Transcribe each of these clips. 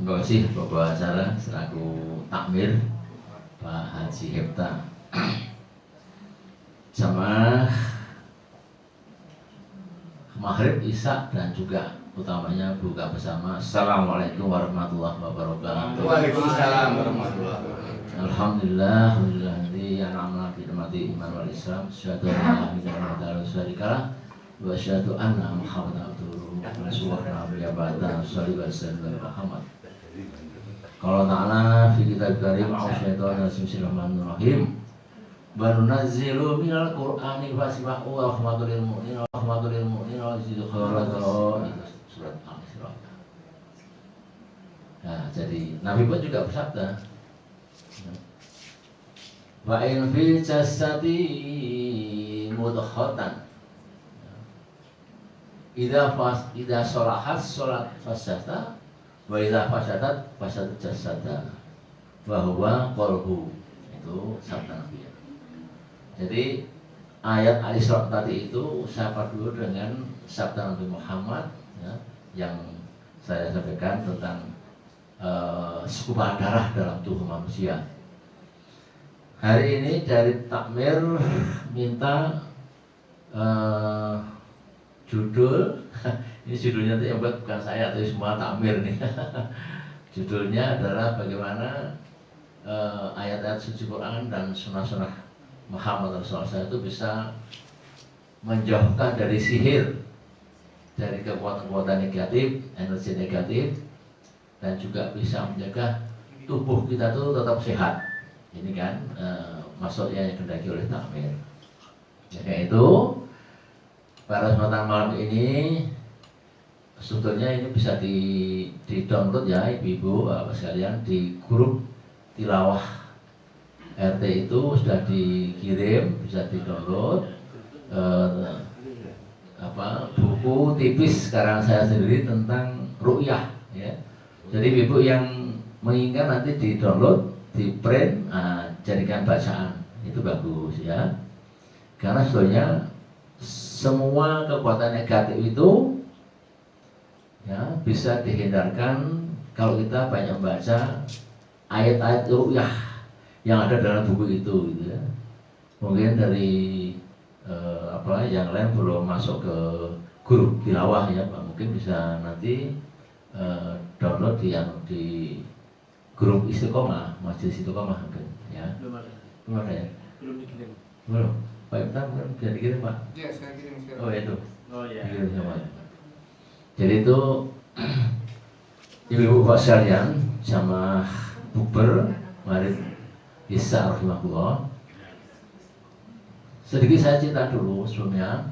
Terima kasih Bapak acara selaku takmir Pak Haji Hepta. Jamaah Maghrib, Isya dan juga utamanya buka bersama. Assalamualaikum warahmatullahi wabarakatuh. Waalaikumsalam warahmatullahi wabarakatuh. Alhamdulillah, alhamdulillah yang amanah dimati iman wal Islam. Syahadu an la ilaha illallah wa syahadu anna Muhammadan abduhu wa rasuluhu nabiyya ba'da sallallahu alaihi wasallam Muhammad. Qala ta'ala fi kitab karim a'usyaitonir rajim bismillahirrahmanirrahim. Wa nunazzilu minal qur'ani fasma'u wa rahmatul lil mu'minin wa rahmatul lil mu'minin wa zidul khairan. Surat Al-Isra. Nah, jadi Nabi pun juga bersabda, wa in fil jasadi mudghatan idza sholahat sholat fasada wa idza fasadat fasad jasada wa huwa qalbu. Itu sabda Nabi. Jadi ayat Al-Isra tadi itu saya dulu dengan sabda Nabi Muhammad ya, yang saya sampaikan tentang sekuban darah dalam tubuh manusia. Hari ini dari takmir minta judul. Ini judulnya itu yang buat bukan saya, tapi semua takmir nih. Judulnya adalah bagaimana ayat-ayat suci Quran dan sunnah-sunnah Muhammad Rasulullah itu bisa menjauhkan dari sihir, dari kekuatan-kekuatan negatif, energi negatif, dan juga bisa menjaga tubuh kita tuh tetap sehat. Ini kan maksudnya yang dikehendaki oleh takmir. Jadi itu pada kesempatan malam ini sebetulnya ini bisa di download ya ibu-ibu bapak sekalian, di grup tilawah RT itu sudah dikirim, bisa di download buku tipis sekarang saya sendiri tentang ru'yah ya. Jadi ibu yang menginginkan nanti di download, di print, jadikan bacaan, itu bagus ya. Karena sebetulnya semua kekuatan negatif itu ya bisa dihindarkan kalau kita banyak membaca ayat-ayat ru'yah yang ada dalam buku itu gitu ya. Mungkin dari yang lain belum masuk ke grup tilawah ya Pak, mungkin bisa nanti download di grup Istiqomah, Majelis Istiqomah mungkin ya. Belum ada ya? Belum dikirim. Belum. Pak Ibtan mungkin bisa dikirim Pak? Iya, saya kirim sekarang. Oh itu. Oh iya. Dikirim sama. Jadi itu ibu-ibu Pak sekalian sama bukber Maghrib Isya rahimahullah. Sedikit saya cerita dulu sebelumnya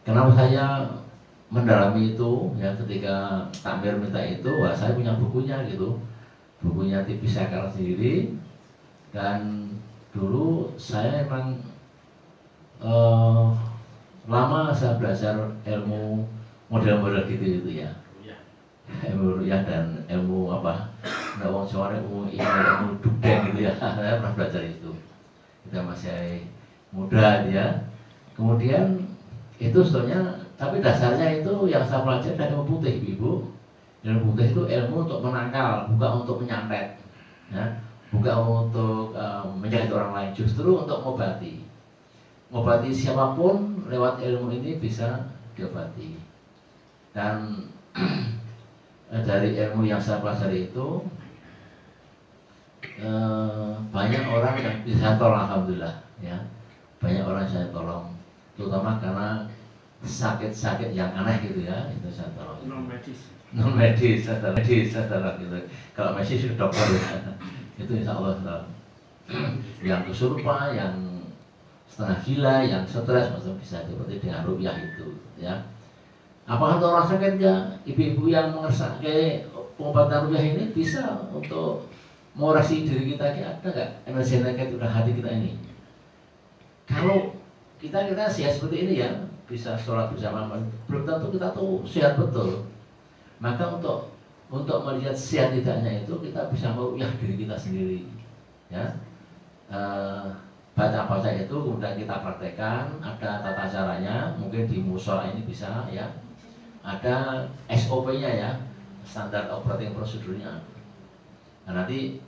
kenapa saya mendalami itu ya. Ketika takmir minta itu, wah saya punya bukunya gitu, bukunya tipis saya karang sendiri. Dan dulu saya emang lama saya belajar ilmu model-model gitu ya, ilmu ru'yah dan ilmu wong Jawa ilmu dugdeng gitu ya. Saya pernah belajar itu kita masih muda ya. Kemudian itu sebetulnya, tapi dasarnya itu yang saya pelajari dari ilmu putih ibu. Ilmu putih itu ilmu untuk menangkal, bukan untuk menyantet ya. Bukan untuk menyakiti orang lain, justru untuk ngobati siapapun lewat ilmu ini bisa diobati. Dan dari ilmu yang saya pelajari itu banyak orang yang bisa tolong, alhamdulillah ya. Banyak orang saya tolong, terutama karena sakit-sakit yang aneh gitu ya, itu saya tolong. Non medis saya gitu. Kalau medis itu dokter ya. Itu insya Allah yang kesurupan, yang setengah gila, yang stres macam bisa diobati dengan ru'yah itu ya. Apakah orang sakit ya, ibu-ibu yang mengerasa kayak pengobatan ru'yah ini bisa untuk mengoreksi diri kita, ada nggak energi negatif dalam hati kita ini? Kalau kita sehat seperti ini ya, bisa sholat bersama, belum tentu kita tuh sehat betul. Maka untuk melihat sehat tidaknya itu kita bisa meru'yah diri kita sendiri ya. Baca itu kemudian kita praktekkan, ada tata caranya, mungkin di musola ini bisa ya, ada SOP-nya ya, standar operating prosedurnya. Nah, nanti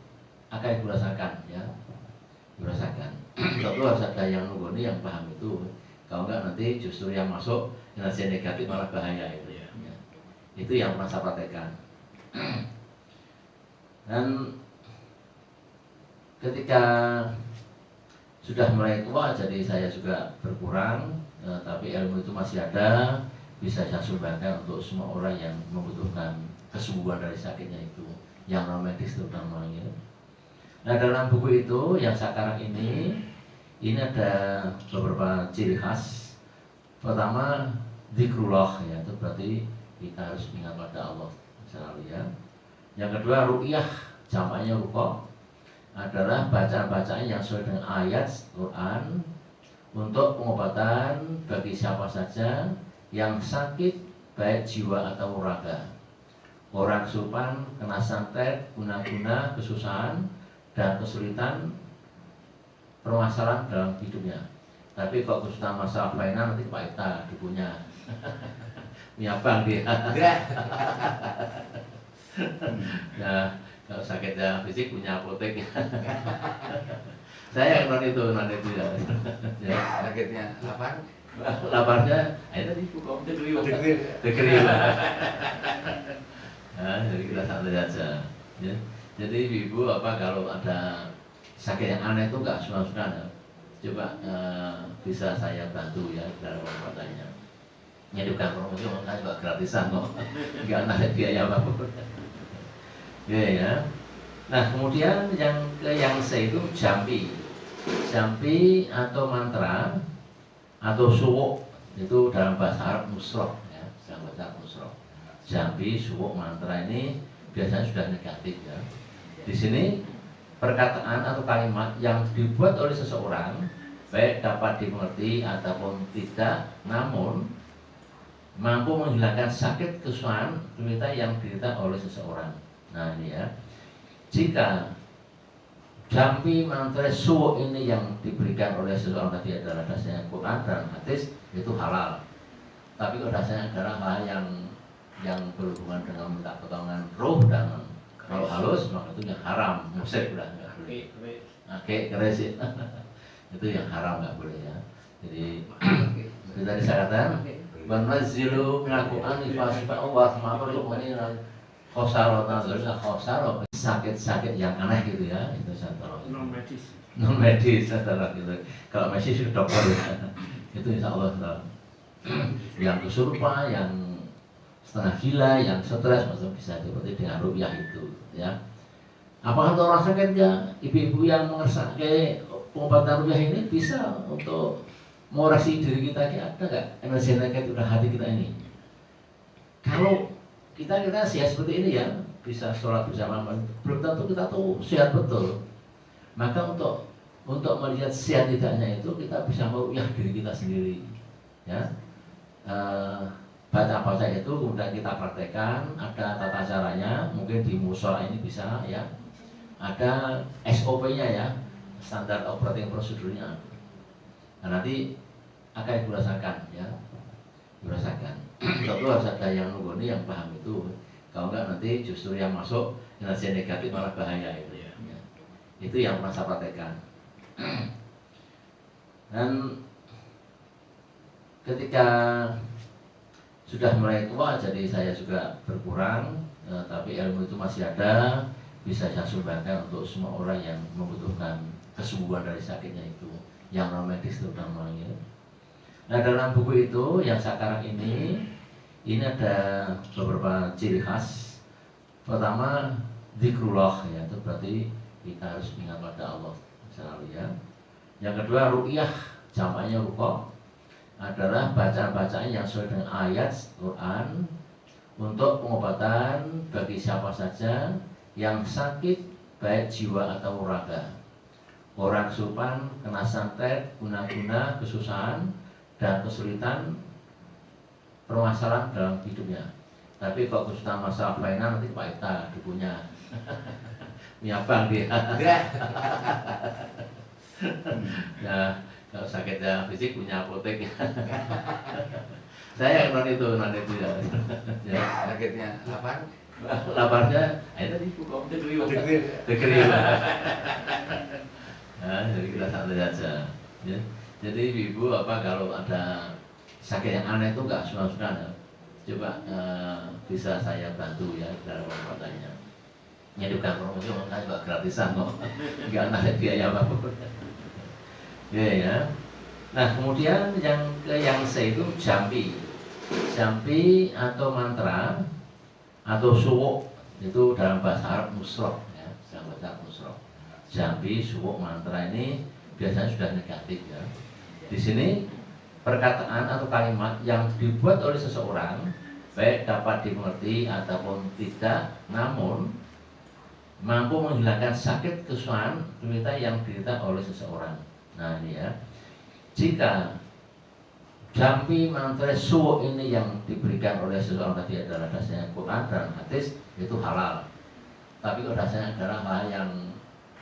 akan dirasakan ya, dirasakan. Tentu harus ada yang nunggoni yang paham itu. Kalau enggak nanti justru yang masuk energi negatif malah bahaya itu ya. Itu yang pernah saya praktekkan. Dan ketika sudah mulai tua, jadi saya juga berkurang, tapi ilmu itu masih ada, bisa saya sumbangkan untuk semua orang yang membutuhkan kesembuhan dari sakitnya itu, yang non medis terutama ya. Nah, dalam buku itu yang sekarang ini ada beberapa ciri khas. Pertama, zikrullah ya, itu berarti kita harus ingat pada Allah selalu ya. Yang kedua, ruqyah, jamaknya ruqyah, adalah bacaan-bacaan yang sesuai dengan ayat Quran untuk pengobatan bagi siapa saja yang sakit baik jiwa atau raga, orang kesurupan, kena santet, guna-guna, kesusahan dan kesulitan permasalahan dalam hidupnya. Tapi kalau kesulitan masalah pelayanan nanti Pak Ita dukunya punya bank dia. Nah, kalau sakitnya fisik punya apotek. Saya non itu ya. Sakitnya lapar. Laparnya, tadi bukan degeri. Nah, jadi kita santai aja. Ya. Jadi ibu kalau ada sakit yang aneh itu nggak suka-suka ya. Coba bisa saya bantu ya dalam pengobatannya. Ini bukan promosi, makanya juga gratisan kok. Nggak ada biaya apapun. Ya. Nah, kemudian yang C itu jampi atau mantra atau suwuk, itu dalam bahasa Arab musroh ya, dalam bahasa Arab musroh. Jampi, suwuk, mantra ini biasanya sudah negatif ya. Di sini perkataan atau kalimat yang dibuat oleh seseorang baik dapat dimengerti ataupun tidak, namun mampu menghilangkan sakit kesusahan yang diderita oleh seseorang. Nah ini ya, jika jampi mantra suwuk ini yang diberikan oleh seseorang tadi adalah dasarnya Quran dan hadis, itu halal. Tapi kalau dasarnya adalah hal yang berhubungan dengan minta pertolongan roh dan kalau halus, maka itu yang haram, musik udah nggak boleh. Oke, keres itu yang haram nggak boleh ya. Jadi seperti tadi saya katakan, wanazzilu minal Qur'ani fasifa'u wa rahmatul mu'minin khosaro sakit-sakit yang aneh gitu ya, itu saya tolong. Non medis saya tolong gitu. Kalau medis itu dokter ya. Itu insya Allah yang kesurupan, yang setengah gila, yang stres masuk bisa seperti dengan ruqyah itu ya. Apakah untuk orang sakit ya, ibu-ibu yang mengersake pengobatan ruqyah ini bisa untuk mengoreksi diri kita, ada nggak energi negatif udah hati kita ini? Kalau kita sehat seperti ini ya, bisa sholat bersama, belum tentu kita tuh sehat betul. Maka untuk melihat sehat tidaknya itu kita bisa meruqyah diri kita sendiri ya. Baca itu kemudian kita praktekkan, ada tata caranya, mungkin di mushola ini bisa ya, ada SOP-nya ya, standar operating prosedurnya. Nah, nanti akan dirasakan ya, dirasakan. Tentu harus ada yang nunggoni yang paham itu. Kalau enggak nanti justru yang masuk energi negatif malah bahaya itu ya. Itu yang pernah saya praktekkan. Dan ketika sudah mulai tua, jadi saya juga berkurang, tapi ilmu itu masih ada, bisa saya sumbangkan untuk semua orang yang membutuhkan kesembuhan dari sakitnya itu, yang non medis terutama ya. Nah, dalam buku itu yang sekarang ini ada beberapa ciri khas. Pertama, zikrullah ya, itu berarti kita harus ingat pada Allah selalu ya. Yang kedua, ruqyah, jamaknya ruqyah, adalah bacaan-bacaan yang sesuai dengan ayat Quran untuk pengobatan bagi siapa saja yang sakit baik jiwa atau raga, orang kesurupan, kena santet, guna-guna, kesusahan dan kesulitan permasalahan dalam hidupnya. Tapi kalau kesulitan masalah pelayanan nanti Pak Ita dukunya punya bank dia. Nah, kalau sakitnya fisik punya apotek. Saya non itu ya. Sakitnya lapar. laparnya ayo tadi buka degriw. Nah, jadi kita santai saja ya. Jadi ibu apa kalau ada sakit yang aneh itu nggak suka-suka ya. Coba bisa saya bantu ya dalam pengobatannya. Ini bukan promosi, makanya juga gratisan kok, nggak ada biaya apapun. Ya. Nah kemudian yang C itu jampi. Jampi atau mantra atau suwuk itu dalam bahasa Arab musroh ya, dalam bahasa Arab musroh. Jampi, suwuk, mantra ini biasanya sudah negatif ya. Di sini perkataan atau kalimat yang dibuat oleh seseorang baik dapat dimengerti ataupun tidak, namun mampu menghilangkan sakit kesusahan derita yang diderita oleh seseorang. Nah ini ya, jika jampi, mantra, suwuk ini yang diberikan oleh seseorang tadi adalah dasarnya Quran dan hadis, itu halal. Tapi kalau dasarnya adalah hal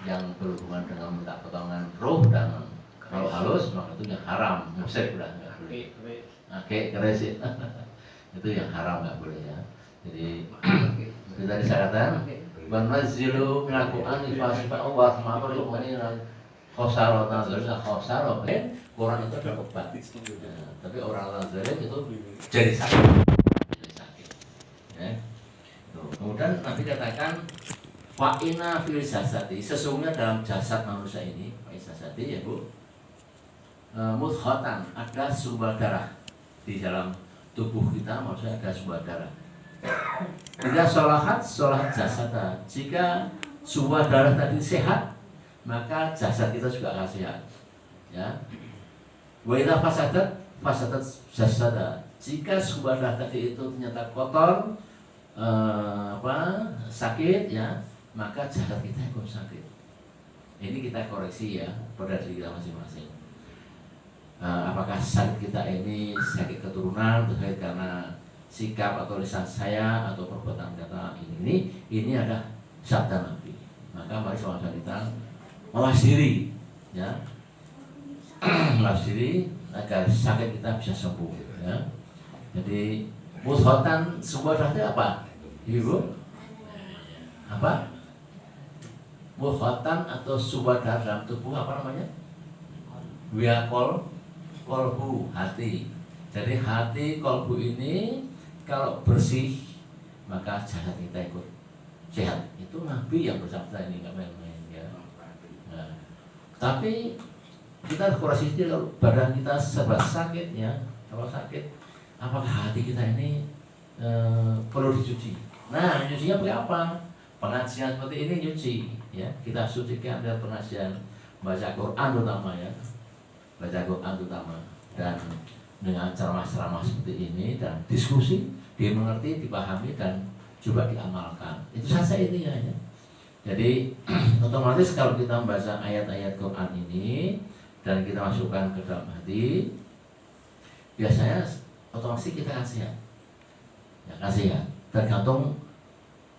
yang berhubungan dengan minta pertolongan roh dan kalau halus, maka itu yang haram, musyrik udah nggak boleh. Oke, keres itu yang haram nggak boleh ya. Jadi kita disyaratkan Wanazzilu minal Qur'ani fasifa'u wa rahmatu lil mu'minin khosaro nazarnya khosaro. Quran itu ada obat. Tapi orang nazarin itu jadi sakit. Ya. Kemudian Nabi katakan fa'ina fil jasadi, sesungguhnya dalam jasad manusia ini, jasadi ya Bu, mudghatan, ada sumber darah di dalam tubuh kita, maksudnya ada sumber darah. Jika sholahat jasad, jika sumber darah tadi sehat, maka jasad kita juga akan sehat. Ya. Wa idza fasadat jasad, jika sumber darah tadi itu ternyata kotor, sakit ya, maka jasad kita ikut sakit. Ini kita koreksi ya pada diri kita masing-masing. Apakah sakit kita ini sakit keturunan terkait karena sikap atau lisan saya atau perbuatan kata ini adalah sabda Nabi. Maka mari sama kita mawas diri ya. Mawas diri agar sakit kita bisa sembuh ya. Jadi mudghatan sebuah arti apa? Ibu? Apa? Mudghatan atau sebuah darah dalam tubuh apa namanya? Kolbu, hati. Jadi hati kolbu ini kalau bersih maka jasad kita ikut sehat. Itu Nabi yang bersabda, ini nggak main-main ya. Nah, tapi kita harus koreksi kalau badan kita serba sakit ya. Kalau sakit, apakah hati kita ini perlu dicuci? Nah, nyucinya pakai apa? Pengajian seperti ini nyuci ya. Kita sucikan dari pengajian, baca Quran terutama ya. Baca Quran terutama dan dengan ceramah-ceramah seperti ini dan diskusi, dimengerti, dipahami dan coba diamalkan. Itu saja intinya ya. Jadi otomatis kalau kita membaca ayat-ayat Quran ini dan kita masukkan ke dalam hati, biasanya otomatis kita kasih ya. Ya kasih ya. Tergantung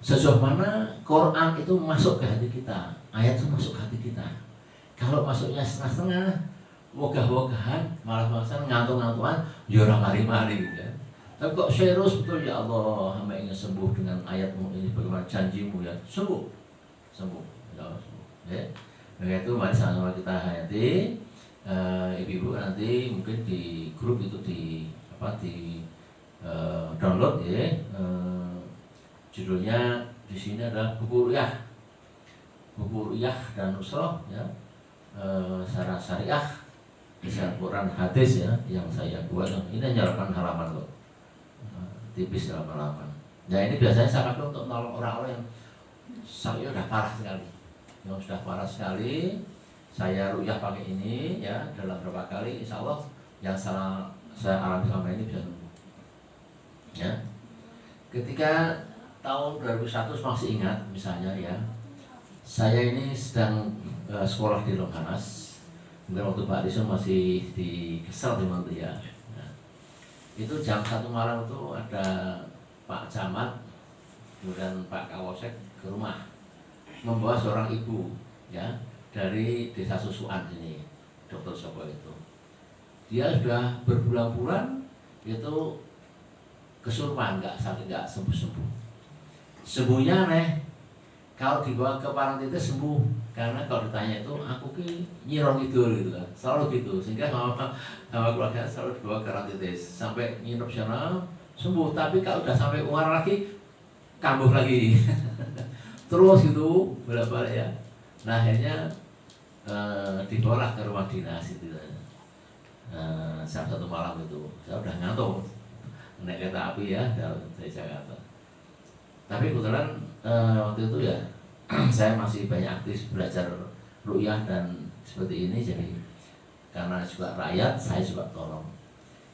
sejauh mana Quran itu masuk ke hati kita, ayat itu masuk ke hati kita. Kalau masuknya setengah-setengah, wogah-wogahan, malas-malasan, ngantuk-ngantukan, ya ora mari-mari gitu ya. Tapi kok serius betul, ya Allah, hamba ingin sembuh dengan ayatmu ini, bagaimana janjimu ya, sembuh ya Allah, sembuh ya. Nah itu mari sama-sama kita hayati. Ibu-ibu nanti mungkin di grup itu di download ya. Judulnya di sini adalah buku Ruqyah dan Nusroh ya. Syarah syariah Islam Quran hadis ya yang saya buat. Ini hanya 8 halaman loh, tipis 8 halaman. Nah ini biasanya saya pakai untuk menolong orang-orang yang sakitnya sudah parah sekali, saya ruqyah pakai ini ya dalam beberapa kali, insya Allah yang saya alami selama ini bisa sembuh ya. Ketika tahun 2001 masih ingat misalnya ya, saya ini sedang sekolah di Longhanas. Mungkin waktu Pak Dison masih di Kesel di Mantia. Nah, itu jam 1 malam itu ada Pak Camat kemudian Pak Kawosek ke rumah membawa seorang ibu ya dari desa Susuan ini, Dr. Soko itu. Dia sudah berbulan-bulan itu kesurupan, nggak sembuh-sembuh. sembuhnya aneh. Kalau dibawa ke parantite sembuh, karena kalau ditanya itu aku ki nyirong gitu kan, selalu gitu, sehingga sama keluarga selalu dibawa ke parantite sampai nginep sana sembuh. Tapi kalau udah sampai Ungar lagi kambuh lagi terus gitu bolak-balik ya. Nah akhirnya dibawa ke rumah dinas itu. Satu malam itu saya udah ngantuk naik kereta api ya dari Jakarta. Tapi kebetulan waktu itu ya saya masih banyak aktif belajar ruqyah dan seperti ini, jadi karena juga rakyat saya juga tolong.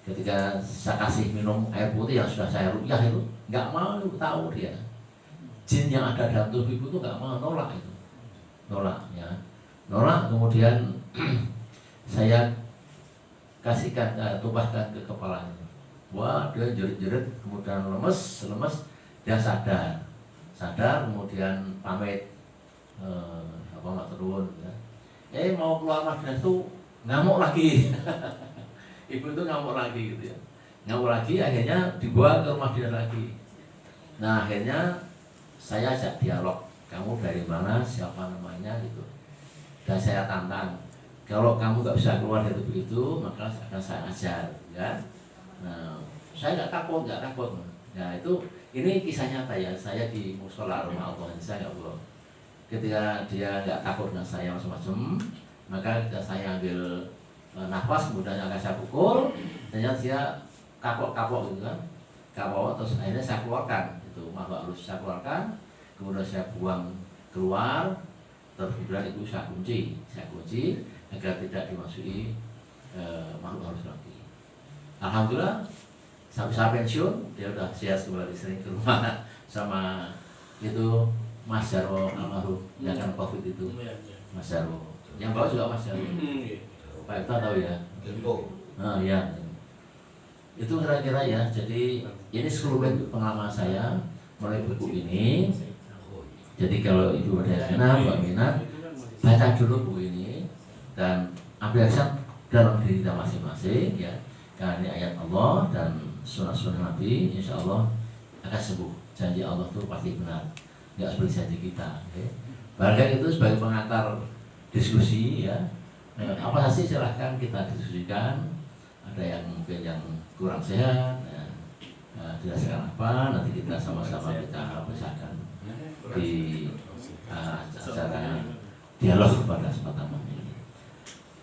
Ketika saya kasih minum air putih yang sudah saya ruqyah itu nggak mau tahu dia jin yang ada dalam tubuh ibu itu nggak mau, nolak itu, nolak ya, nolak. Kemudian saya kasihkan tumpahkan ke kepalanya, wah dia jerit-jerit, kemudian lemes dia sadar kemudian pamit matur nuwun ya. Mau keluar Madinah itu ngamuk lagi ibu itu ngamuk lagi gitu ya, ngamuk lagi, akhirnya dibawa ke rumah dinas lagi. Nah akhirnya saya ajak dialog, kamu dari mana, siapa namanya gitu, dan saya tantang, kalau kamu nggak bisa keluar dari tubuh itu maka akan saya ajar ya. Nah saya nggak takut. Nah itu ini kisah nyata ya, saya di musola rumah Allah, saya nggak bohong. Ketika dia nggak takut dengan saya macam-macam, maka ketika saya ambil nafas, kemudian akan saya pukul, ternyata dia kapok gitu kan, kapok, terus akhirnya saya keluarkan itu makhluk halus, saya keluarkan, kemudian saya buang keluar, terus kemudian itu saya kunci agar tidak dimasuki makhluk halus lagi. Alhamdulillah sampai saya pensiun dia udah sehat kembali, sering ke rumah sama itu Mas Jarwo almarhum yang kan COVID itu, Mas Jarwo yang bawa juga Mas Jarwo, Pak Ita tahu ya. Nah ya itu kira-kira ya. Jadi ini seluruh pengalaman saya mulai buku ini. Jadi kalau Ibu Merdeka, Mbak Minat, baca dulu buku ini dan ambil aksen dalam diri kita masing-masing ya. Karena ini ayat Allah dan sunnah Nabi, insya Allah akan sembuh. Janji Allah itu pasti benar, nggak seperti janji kita. Okay? Barangkali itu sebagai pengantar diskusi ya. Apa sih silahkan kita diskusikan. Ada yang mungkin yang kurang sehat, ya. Dirasakan apa, nanti kita sama-sama kita pisahkan di acara dialog pada kesempatan ini.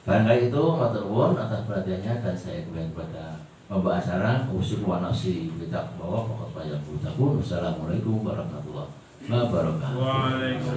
Barangkali itu matur nuwun atas perhatiannya, dan saya kembali kepada pembawa acara usul wa nafsi kita bawa pokok bayang ucapun. Wassalamualaikum warahmatullahi wabarakatuh.